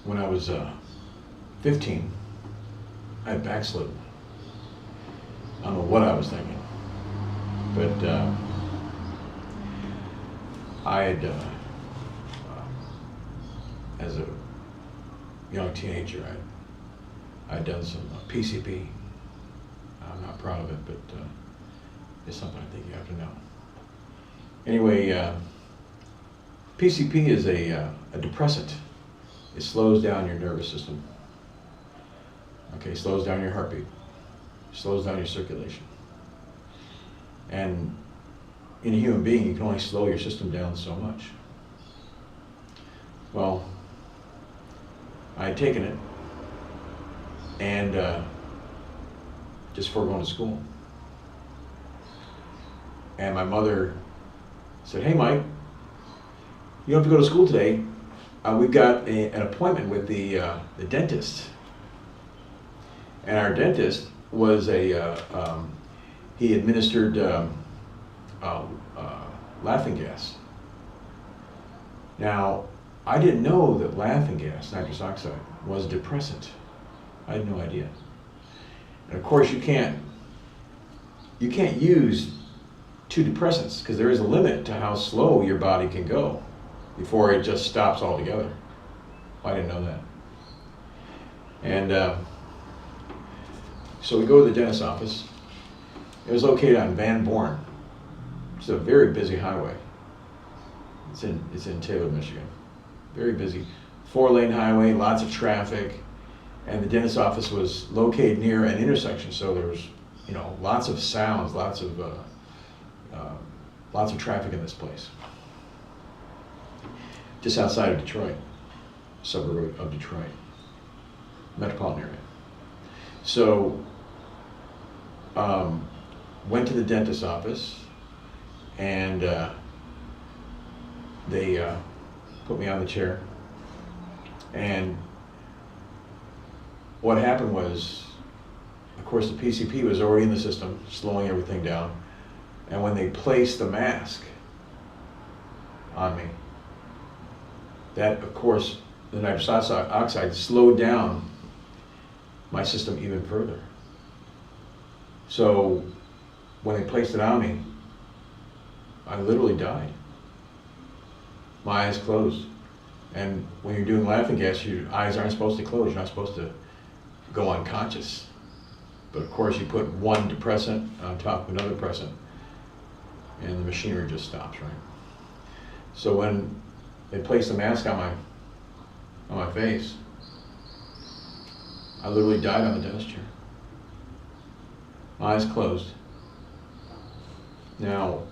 when I was 15, I had backslid. I don't know what I was thinking, but I had, as a young teenager, I'd done some PCP. I'm not proud of it, but it's something I think you have to know. Anyway, PCP is a depressant. It slows down your nervous system. Okay, slows down your heartbeat, slows down your circulation. And in a human being, you can only slow your system down so much. Well, I had taken it, and just before going to school. And my mother said, "Hey, Mike, you don't have to go to school today. We've got an appointment with the dentist." And our dentist was he administered laughing gas. Now, I didn't know that laughing gas, nitrous oxide, was a depressant. I had no idea. And of course, you can't use two depressants because there is a limit to how slow your body can go before it just stops altogether. I didn't know that. And so we go to the dentist's office. It was located on Van Born. It's a very busy highway. It's in Taylor, Michigan. Very busy. 4-lane highway, lots of traffic, and the dentist's office was located near an intersection, so there was, lots of sounds, lots of traffic in this place. Just outside of Detroit, suburb of Detroit, metropolitan area. So, went to the dentist's office, and they put me on the chair. And what happened was, of course, the PCP was already in the system, slowing everything down. And when they placed the mask on me, that, of course, the nitrous oxide slowed down my system even further. So when they placed it on me, I literally died. My eyes closed. And when you're doing laughing gas, your eyes aren't supposed to close. You're not supposed to go unconscious. But of course, you put one depressant on top of another depressant, and the machinery just stops, right? So when they placed the mask on my face, I literally died on the dentist chair. My eyes closed. Now,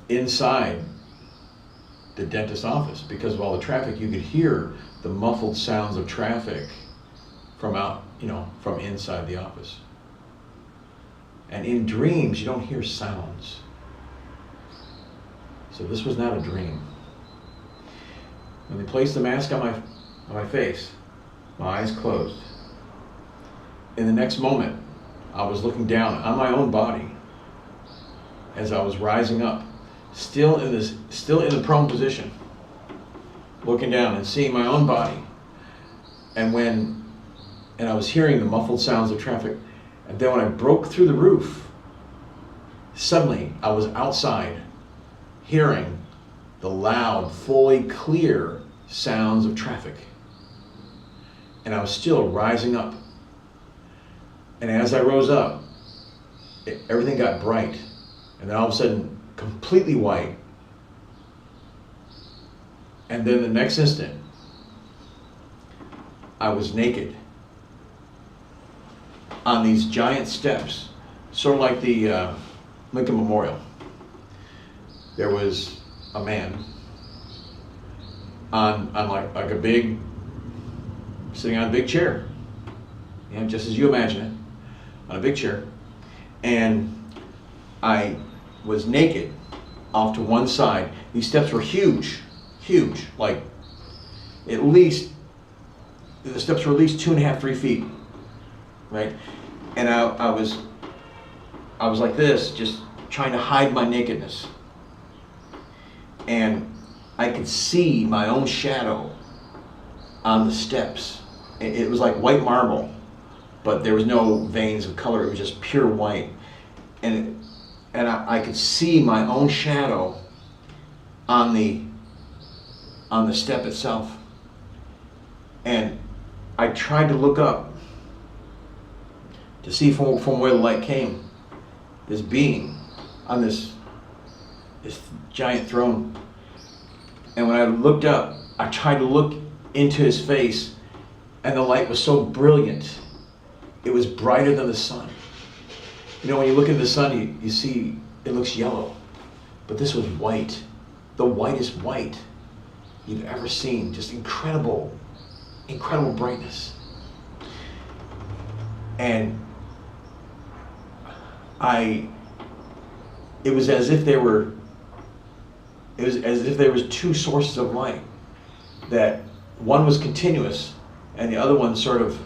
inside the dentist's office, because of all the traffic, you could hear the muffled sounds of traffic from inside the office. And in dreams, you don't hear sounds. So this was not a dream. When they placed the mask on my face, my eyes closed. In the next moment, I was looking down on my own body as I was rising up, still in the prone position, looking down and seeing my own body. And I was hearing the muffled sounds of traffic. And then when I broke through the roof, suddenly I was outside hearing the loud, fully clear sounds of traffic. And I was still rising up. And as I rose up, everything got bright. And then all of a sudden, completely white. And then the next instant, I was naked on these giant steps, sort of like the Lincoln Memorial. There was a man on like a big, sitting on a big chair, just as you imagine it, on a big chair. And I was naked off to one side. These steps were huge, like at least, the steps were at least 2.5, 3 feet, right? And I was like this, just trying to hide my nakedness. And I could see my own shadow on the steps. It was like white marble, but there was no veins of color. It was just pure white. And I could see my own shadow on the step itself. And I tried to look up to see from where the light came. This being on this giant throne. And when I looked up, I tried to look into his face, and the light was so brilliant. It was brighter than the sun. You know, when you look at the sun, you see it looks yellow, but this was white, the whitest white you've ever seen. Just incredible, incredible brightness. And it was as if there was two sources of light, that one was continuous and the other one sort of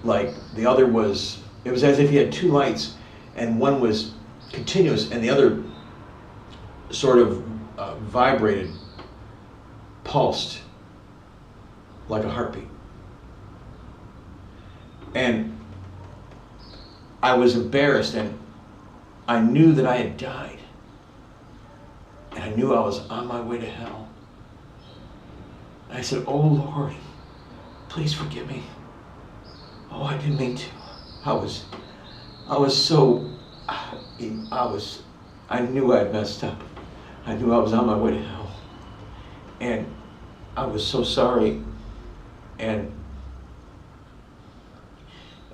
like the other was, it was as if you had two lights and one was continuous and the other sort of vibrated, pulsed like a heartbeat. And I was embarrassed, and I knew that I had died, and I knew I was on my way to hell. And I said, "Oh Lord, please forgive me. Oh, I didn't mean to. I knew I had messed up. I knew I was on my way to hell. And I was so sorry. And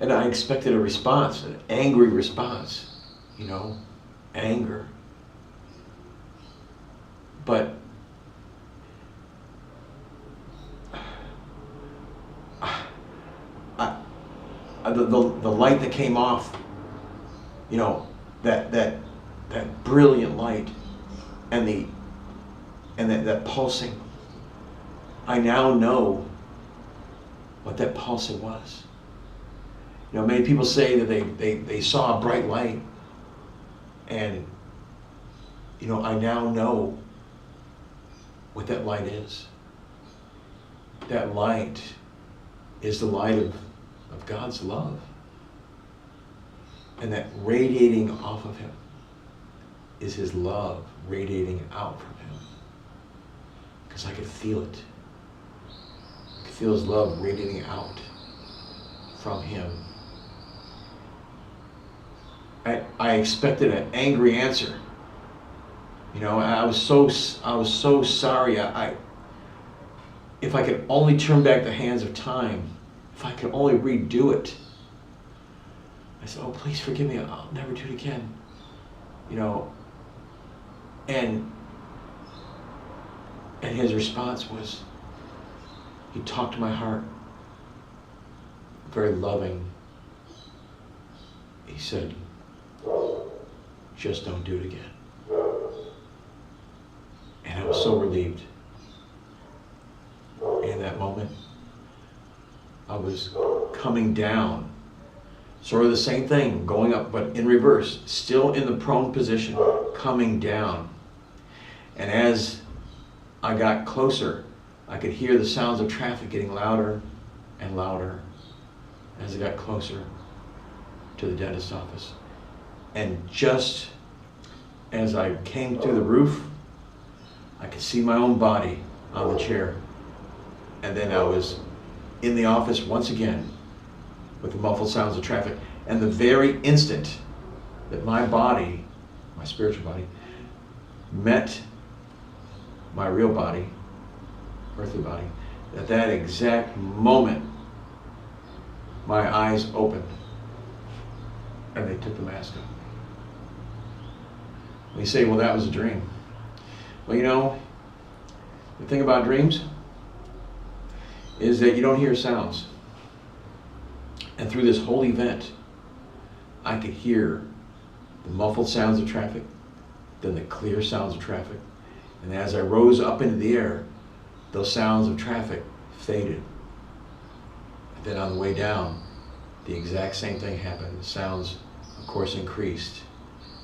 I expected a response, an angry response, you know, anger. But the light that came off, you know, that brilliant light, and that pulsing, I now know what that pulsing was. You know, many people say that they saw a bright light, and you know, I now know what that light is. That light is the light of God's love. And that radiating off of him is his love radiating out from him. Because I could feel it. I could feel his love radiating out from him. I expected an angry answer. You know, I was so sorry. If I could only turn back the hands of time, if I could only redo it. I said, "Oh, please forgive me. I'll never do it again." You know, and his response was, he talked to my heart, very loving. He said, "Just don't do it again." And I was so relieved. In that moment, I was coming down, sort of the same thing, going up, but in reverse, still in the prone position, coming down. And as I got closer, I could hear the sounds of traffic getting louder and louder as I got closer to the dentist's office. And just as I came through the roof, I could see my own body on the chair. And then I was in the office once again with the muffled sounds of traffic. And the very instant that my body, my spiritual body, met my real body, earthly body, at that exact moment, my eyes opened and they took the mask off. And you say, "Well, that was a dream." Well, you know, the thing about dreams is that you don't hear sounds. And through this whole event, I could hear the muffled sounds of traffic, then the clear sounds of traffic. And as I rose up into the air, those sounds of traffic faded. And then on the way down, the exact same thing happened. The sounds, of course, increased.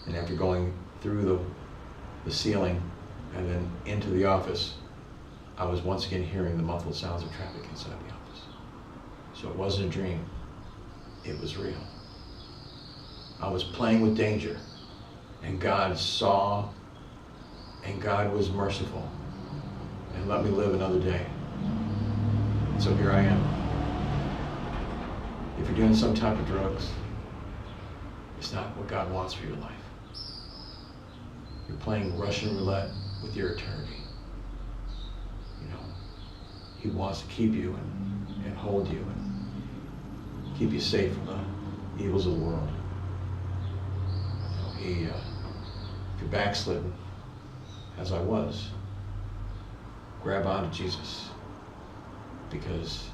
And after going through the ceiling, And then into the office, I was once again hearing the muffled sounds of traffic inside the office. So it wasn't a dream, it was real. I was playing with danger, and God saw, and God was merciful, and let me live another day. And so here I am. If you're doing some type of drugs, it's not what God wants for your life. You're playing Russian roulette with your eternity. You know, He wants to keep you and hold you and keep you safe from the evils of the world. You know, if you're backslidden, as I was, grab onto Jesus, because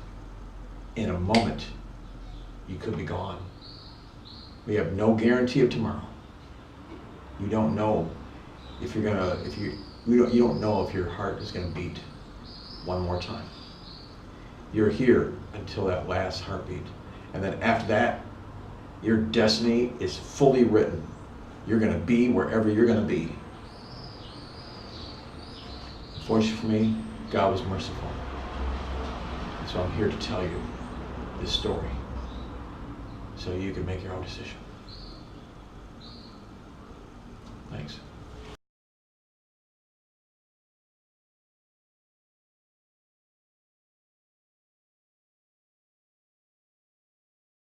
in a moment you could be gone. We have no guarantee of tomorrow. You don't know if you're gonna, you don't know if your heart is gonna beat one more time. You're here until that last heartbeat, and then after that, your destiny is fully written. You're gonna be wherever you're gonna be. Fortunately for me, God was merciful. And so I'm here to tell you this story so you can make your own decision. Thanks.